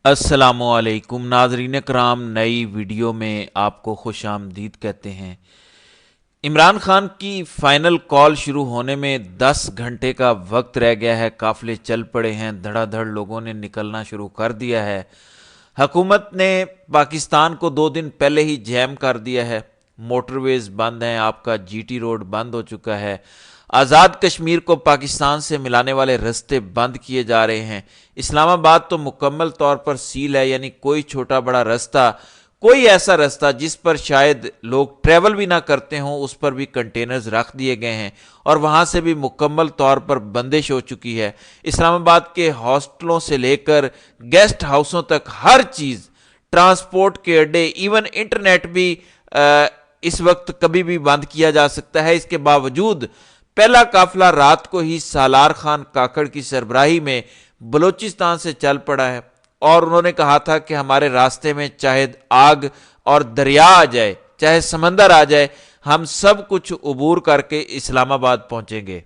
السلام علیکم ناظرین کرام، نئی ویڈیو میں آپ کو خوش آمدید کہتے ہیں۔ عمران خان کی فائنل کال شروع ہونے میں 10 گھنٹے کا وقت رہ گیا ہے، قافلے چل پڑے ہیں، دھڑا دھڑ لوگوں نے نکلنا شروع کر دیا ہے۔ حکومت نے پاکستان کو 2 دن پہلے ہی جیم کر دیا ہے، موٹر ویز بند ہیں، آپ کا جی ٹی روڈ بند ہو چکا ہے، آزاد کشمیر کو پاکستان سے ملانے والے رستے بند کیے جا رہے ہیں۔ اسلام آباد تو مکمل طور پر سیل ہے، یعنی کوئی چھوٹا بڑا رستہ، کوئی ایسا رستہ جس پر شاید لوگ ٹریول بھی نہ کرتے ہوں، اس پر بھی کنٹینرز رکھ دیے گئے ہیں اور وہاں سے بھی مکمل طور پر بندش ہو چکی ہے۔ اسلام آباد کے ہاسٹلوں سے لے کر گیسٹ ہاؤسوں تک ہر چیز، ٹرانسپورٹ کے اڈے، ایون انٹرنیٹ بھی اس وقت کبھی بھی بند کیا جا سکتا ہے۔ اس کے باوجود پہلا قافلہ رات کو ہی سالار خان کاکڑ کی سربراہی میں بلوچستان سے چل پڑا ہے، اور انہوں نے کہا تھا کہ ہمارے راستے میں چاہے آگ اور دریا آ جائے، چاہے سمندر آ جائے، ہم سب کچھ عبور کر کے اسلام آباد پہنچیں گے۔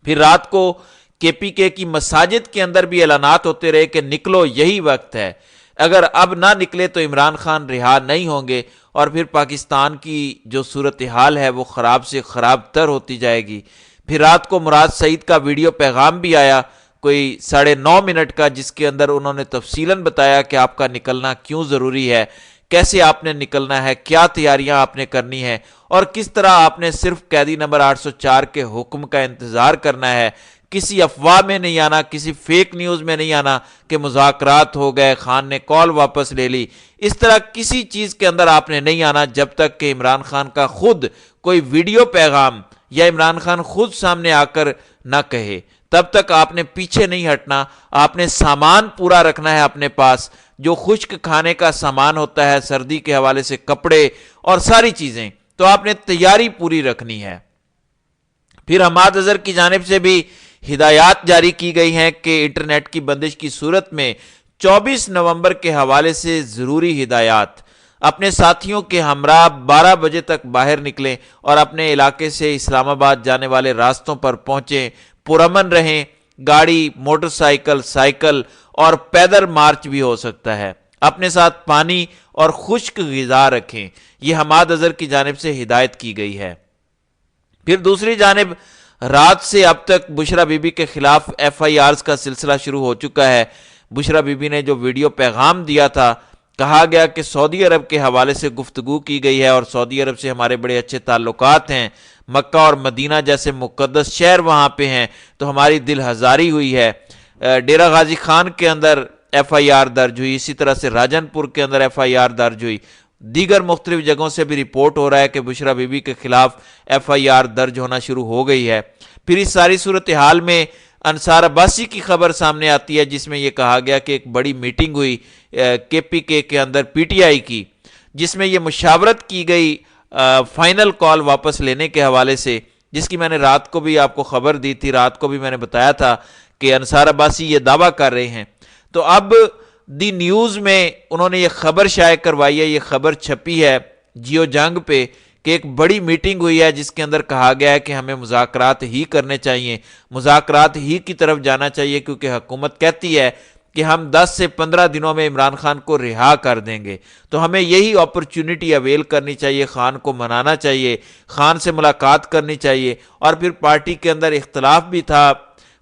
پھر رات کو کے پی کے کی مساجد کے اندر بھی اعلانات ہوتے رہے کہ نکلو، یہی وقت ہے، اگر اب نہ نکلے تو عمران خان رہا نہیں ہوں گے، اور پھر پاکستان کی جو صورتحال ہے وہ خراب سے خراب تر ہوتی جائے گی۔ پھر رات کو مراد سعید کا ویڈیو پیغام بھی آیا، کوئی 9.5 منٹ کا، جس کے اندر انہوں نے تفصیلاً بتایا کہ آپ کا نکلنا کیوں ضروری ہے، کیسے آپ نے نکلنا ہے، کیا تیاریاں آپ نے کرنی ہے، اور کس طرح آپ نے صرف قیدی نمبر 804 کے حکم کا انتظار کرنا ہے، کسی افواہ میں نہیں آنا، کسی فیک نیوز میں نہیں آنا کہ مذاکرات ہو گئے، خان نے کال واپس لے لی، اس طرح کسی چیز کے اندر آپ نے نہیں آنا جب تک کہ عمران خان کا خود کوئی ویڈیو پیغام یا عمران خان خود سامنے آ کر نہ کہے، تب تک آپ نے پیچھے نہیں ہٹنا۔ آپ نے سامان پورا رکھنا ہے اپنے پاس، جو خشک کھانے کا سامان ہوتا ہے، سردی کے حوالے سے کپڑے اور ساری چیزیں، تو آپ نے تیاری پوری رکھنی ہے۔ پھر حماد اظہر کی جانب سے بھی ہدایات جاری کی گئی ہیں کہ انٹرنیٹ کی بندش کی صورت میں 24 نومبر کے حوالے سے ضروری ہدایات، اپنے ساتھیوں کے ہمراہ 12 بجے تک باہر نکلیں اور اپنے علاقے سے اسلام آباد جانے والے راستوں پر پہنچیں، پرامن رہیں، گاڑی، موٹر سائیکل، سائیکل اور پیدل مارچ بھی ہو سکتا ہے، اپنے ساتھ پانی اور خشک غذا رکھیں۔ یہ حماد اظہر کی جانب سے ہدایت کی گئی ہے۔ پھر دوسری جانب رات سے اب تک بشرا بی بی کے خلاف ایف آئی آرز کا سلسلہ شروع ہو چکا ہے۔ بشرا بی بی نے جو ویڈیو پیغام دیا تھا، کہا گیا کہ سعودی عرب کے حوالے سے گفتگو کی گئی ہے اور سعودی عرب سے ہمارے بڑے اچھے تعلقات ہیں، مکہ اور مدینہ جیسے مقدس شہر وہاں پہ ہیں، تو ہماری دل ہزاری ہوئی ہے۔ ڈیرہ غازی خان کے اندر ایف آئی آر درج ہوئی، اسی طرح سے راجن پور کے اندر ایف آئی آر درج ہوئی، دیگر مختلف جگہوں سے بھی رپورٹ ہو رہا ہے کہ بشرا بی بی کے خلاف ایف آئی آر درج ہونا شروع ہو گئی ہے۔ پھر اس ساری صورتحال میں انصار عباسی کی خبر سامنے آتی ہے، جس میں یہ کہا گیا کہ ایک بڑی میٹنگ ہوئی کے پی کے اندر پی ٹی آئی کی، جس میں یہ مشاورت کی گئی فائنل کال واپس لینے کے حوالے سے، جس کی میں نے رات کو بھی آپ کو خبر دی تھی، رات کو بھی میں نے بتایا تھا کہ انصار عباسی یہ دعویٰ کر رہے ہیں۔ تو اب دی نیوز میں انہوں نے یہ خبر شائع کروائی ہے، یہ خبر چھپی ہے جیو جنگ پہ کہ ایک بڑی میٹنگ ہوئی ہے جس کے اندر کہا گیا ہے کہ ہمیں مذاکرات ہی کرنے چاہیے، مذاکرات ہی کی طرف جانا چاہیے، کیونکہ حکومت کہتی ہے کہ ہم 10 سے 15 دنوں میں عمران خان کو رہا کر دیں گے، تو ہمیں یہی اپرچونٹی اویل کرنی چاہیے، خان کو منانا چاہیے، خان سے ملاقات کرنی چاہیے۔ اور پھر پارٹی کے اندر اختلاف بھی تھا،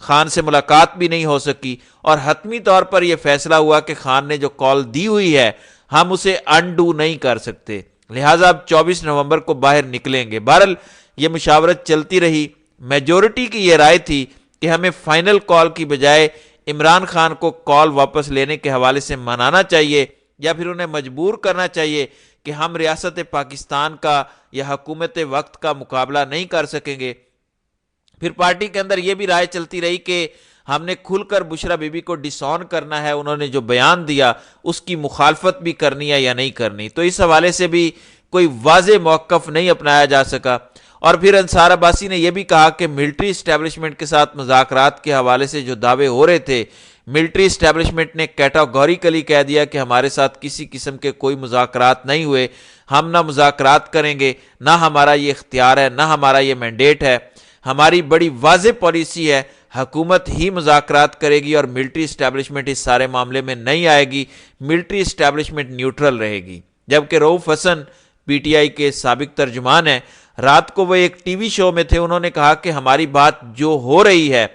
خان سے ملاقات بھی نہیں ہو سکی، اور حتمی طور پر یہ فیصلہ ہوا کہ خان نے جو کال دی ہوئی ہے ہم اسے انڈو نہیں کر سکتے، لہٰذا اب 24 نومبر کو باہر نکلیں گے۔ بہرحال یہ مشاورت چلتی رہی، میجورٹی کی یہ رائے تھی کہ ہمیں فائنل کال کی بجائے عمران خان کو کال واپس لینے کے حوالے سے منانا چاہیے، یا پھر انہیں مجبور کرنا چاہیے کہ ہم ریاست پاکستان کا یا حکومت وقت کا مقابلہ نہیں کر سکیں گے۔ پھر پارٹی کے اندر یہ بھی رائے چلتی رہی کہ ہم نے کھل کر بشرا بی بی کو ڈس آن کرنا ہے، انہوں نے جو بیان دیا اس کی مخالفت بھی کرنی ہے یا نہیں کرنی، تو اس حوالے سے بھی کوئی واضح موقف نہیں اپنایا جا سکا۔ اور پھر انصار عباسی نے یہ بھی کہا کہ ملٹری اسٹیبلشمنٹ کے ساتھ مذاکرات کے حوالے سے جو دعوے ہو رہے تھے، ملٹری اسٹیبلشمنٹ نے کیٹاگوریکلی کہہ دیا کہ ہمارے ساتھ کسی قسم کے کوئی مذاکرات نہیں ہوئے، ہم نہ مذاکرات کریں گے، نہ ہمارا یہ اختیار ہے، نہ ہمارا یہ مینڈیٹ ہے، ہماری بڑی واضح پالیسی ہے، حکومت ہی مذاکرات کرے گی اور ملٹری اسٹیبلشمنٹ اس سارے معاملے میں نہیں آئے گی، ملٹری اسٹیبلشمنٹ نیوٹرل رہے گی۔ جبکہ رؤف حسن پی ٹی آئی کے سابق ترجمان ہیں، رات کو وہ ایک ٹی وی شو میں تھے، انہوں نے کہا کہ ہماری بات جو ہو رہی ہے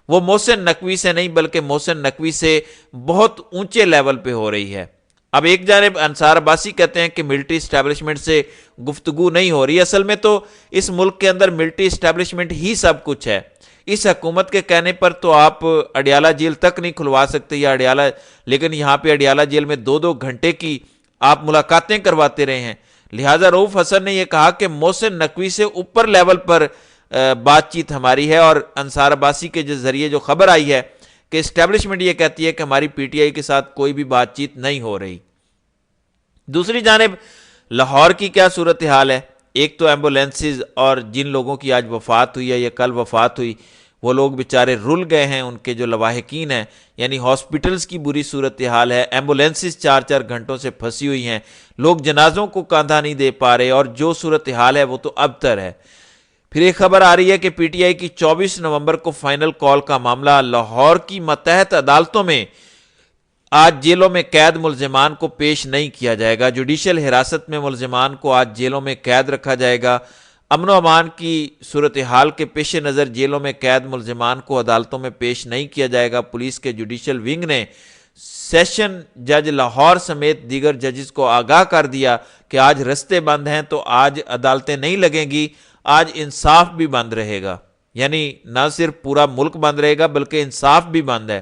وہ محسن نقوی سے نہیں بلکہ محسن نقوی سے بہت اونچے لیول پہ ہو رہی ہے۔ اب ایک جانب انصار عباسی کہتے ہیں کہ ملٹری اسٹیبلشمنٹ سے گفتگو نہیں ہو رہی، اصل میں تو اس ملک کے اندر ملٹری اسٹیبلشمنٹ ہی سب کچھ ہے۔ اس حکومت کے کہنے پر تو آپ اڈیالہ جیل تک نہیں کھلوا سکتے یا اڈیالہ، لیکن یہاں پہ اڈیالہ جیل میں 2-2 گھنٹے کی آپ ملاقاتیں کرواتے رہے ہیں۔ لہٰذا رؤف حسن نے یہ کہا کہ محسن نقوی سے اوپر لیول پر بات چیت ہماری ہے، اور انصار عباسی کے ذریعے جو خبر آئی ہے کہ اسٹیبلشمنٹ یہ کہتی ہے کہ ہماری پی ٹی آئی کے ساتھ کوئی بھی بات چیت نہیں ہو رہی۔ دوسری جانب لاہور کی کیا صورتحال ہے؟ ایک تو ایمبولینسز اور جن لوگوں کی آج وفات ہوئی ہے یا کل وفات ہوئی، وہ لوگ بیچارے رل گئے ہیں، ان کے جو لواحقین ہیں، یعنی ہاسپٹلز کی بری صورتحال ہے، ایمبولینسز 4-4 گھنٹوں سے پھنسی ہوئی ہیں، لوگ جنازوں کو کاندھا نہیں دے پا رہے، اور جو صورتحال ہے وہ تو ابتر ہے۔ پھر ایک خبر آ رہی ہے کہ پی ٹی آئی کی 24 نومبر کو فائنل کال کا معاملہ لاہور کی ماتحت عدالتوں میں آج جیلوں میں قید ملزمان کو پیش نہیں کیا جائے گا۔ جوڈیشل حراست میں ملزمان کو آج جیلوں میں قید رکھا جائے گا۔ امن و امان کی صورتحال کے پیش نظر جیلوں میں قید ملزمان کو عدالتوں میں پیش نہیں کیا جائے گا۔ پولیس کے جوڈیشل ونگ نے سیشن جج لاہور سمیت دیگر ججز کو آگاہ کر دیا کہ آج رستے بند ہیں تو آج عدالتیں نہیں لگیں گی، آج انصاف بھی بند رہے گا، یعنی نہ صرف پورا ملک بند رہے گا بلکہ انصاف بھی بند ہے۔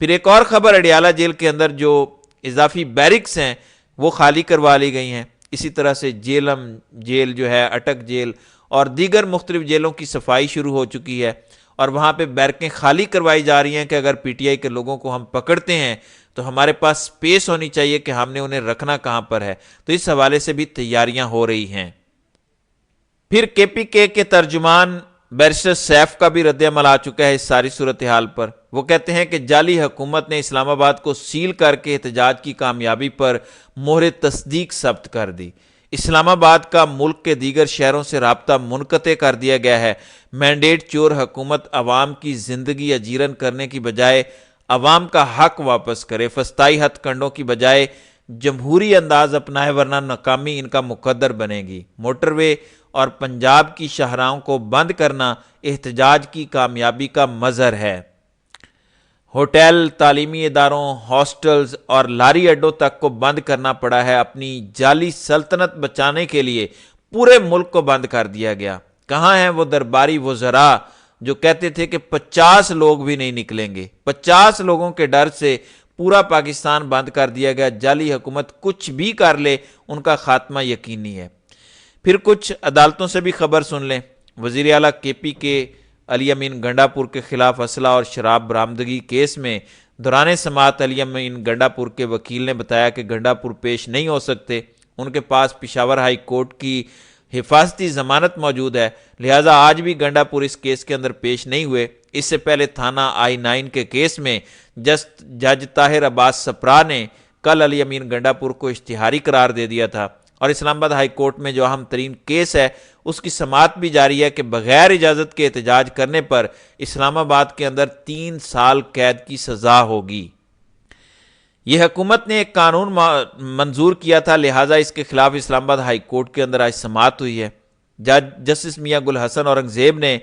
پھر ایک اور خبر، اڈیالہ جیل کے اندر جو اضافی بیرکس ہیں وہ خالی کروا لی گئی ہیں۔ اسی طرح سے جیلم جیل جو ہے، اٹک جیل اور دیگر مختلف جیلوں کی صفائی شروع ہو چکی ہے، اور وہاں پہ بیرکیں خالی کروائی جا رہی ہیں کہ اگر پی ٹی آئی کے لوگوں کو ہم پکڑتے ہیں تو ہمارے پاس سپیس ہونی چاہیے کہ ہم نے انہیں رکھنا کہاں پر ہے۔ تو اس حوالے سے بھی تیاریاں ہو رہی ہیں۔ پھر کے پی کے ترجمان بیرسٹر سیف کا بھی رد عمل آ چکا ہے اس ساری صورتحال پر۔ وہ کہتے ہیں کہ جعلی حکومت نے اسلام آباد کو سیل کر کے احتجاج کی کامیابی پر مہر تصدیق ثبت کر دی۔ اسلام آباد کا ملک کے دیگر شہروں سے رابطہ منقطع کر دیا گیا ہے۔ مینڈیٹ چور حکومت عوام کی زندگی اجیرن کرنے کی بجائے عوام کا حق واپس کرے، فسطائی ہتھ کنڈوں کی بجائے جمہوری انداز اپنائے ورنہ ناکامی ان کا مقدر بنے گی۔ موٹر وے اور پنجاب کی شاہراہوں کو بند کرنا احتجاج کی کامیابی کا مظہر ہے۔ ہوٹل، تعلیمی اداروں، ہاسٹلز اور لاری اڈوں تک کو بند کرنا پڑا ہے۔ اپنی جعلی سلطنت بچانے کے لیے پورے ملک کو بند کر دیا گیا۔ کہاں ہیں وہ درباری وزراء جو کہتے تھے کہ 50 لوگ بھی نہیں نکلیں گے؟ 50 لوگوں کے ڈر سے پورا پاکستان بند کر دیا گیا۔ جعلی حکومت کچھ بھی کر لے، ان کا خاتمہ یقینی ہے۔ پھر کچھ عدالتوں سے بھی خبر سن لیں۔ وزیر اعلیٰ کے پی کے علی امین گنڈا پور کے خلاف اسلحہ اور شراب برآمدگی کیس میں دوران سماعت علی امین گنڈا پور کے وکیل نے بتایا کہ گنڈا پور پیش نہیں ہو سکتے، ان کے پاس پشاور ہائی کورٹ کی حفاظتی ضمانت موجود ہے، لہٰذا آج بھی گنڈا پور اس کیس کے اندر پیش نہیں ہوئے۔ اس سے پہلے تھانہ I-9 کے کیس میں جج طاہر عباس سپرا نے کل علی امین گنڈا پور کو اشتہاری قرار دے دیا تھا، اور اسلام آباد ہائی کورٹ میں جو اہم ترین کیس ہے اس کی سماعت بھی جاری ہے کہ بغیر اجازت کے احتجاج کرنے پر اسلام آباد کے اندر 3 سال قید کی سزا ہوگی۔ یہ حکومت نے ایک قانون منظور کیا تھا، لہٰذا اس کے خلاف اسلام آباد ہائی کورٹ کے اندر آج سماعت ہوئی ہے۔ جج جسٹس میاں گل حسن اورنگزیب نے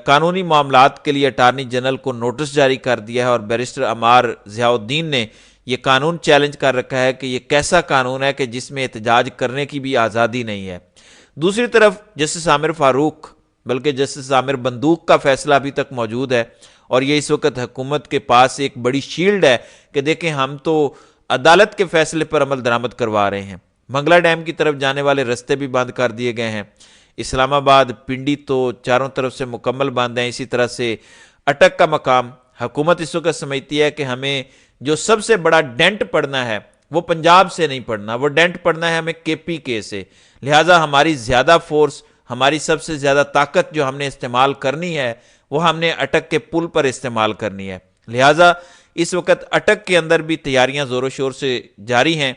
قانونی معاملات کے لیے اٹارنی جنرل کو نوٹس جاری کر دیا ہے، اور بیرسٹر عمار ضیاء الدین نے یہ قانون چیلنج کر رکھا ہے کہ یہ کیسا قانون ہے کہ جس میں احتجاج کرنے کی بھی آزادی نہیں ہے۔ دوسری طرف جسٹس عامر فاروق بلکہ جسٹس عامر بندوق کا فیصلہ ابھی تک موجود ہے، اور یہ اس وقت حکومت کے پاس ایک بڑی شیلڈ ہے کہ دیکھیں ہم تو عدالت کے فیصلے پر عمل درآمد کروا رہے ہیں۔ منگلا ڈیم کی طرف جانے والے رستے بھی بند کر دیے گئے ہیں۔ اسلام آباد پنڈی تو چاروں طرف سے مکمل بند ہیں۔ اسی طرح سے اٹک کا مقام حکومت اس وقت سمجھتی ہے کہ ہمیں جو سب سے بڑا ڈینٹ پڑنا ہے وہ پنجاب سے نہیں پڑنا، وہ ڈینٹ پڑنا ہے ہمیں کے پی کے سے، لہٰذا ہماری زیادہ فورس، ہماری سب سے زیادہ طاقت جو ہم نے استعمال کرنی ہے وہ ہم نے اٹک کے پل پر استعمال کرنی ہے۔ لہٰذا اس وقت اٹک کے اندر بھی تیاریاں زور و شور سے جاری ہیں۔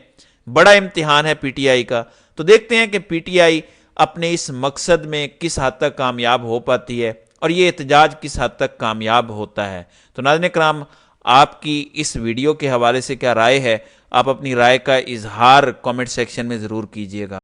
بڑا امتحان ہے پی ٹی آئی کا، تو دیکھتے ہیں کہ پی ٹی آئی اپنے اس مقصد میں کس حد تک کامیاب ہو پاتی ہے۔ اور یہ احتجاج کس حد تک کامیاب ہوتا ہے۔ تو ناظرین کرام، آپ کی اس ویڈیو کے حوالے سے کیا رائے ہے؟ آپ اپنی رائے کا اظہار کامنٹ سیکشن میں ضرور کیجیے گا۔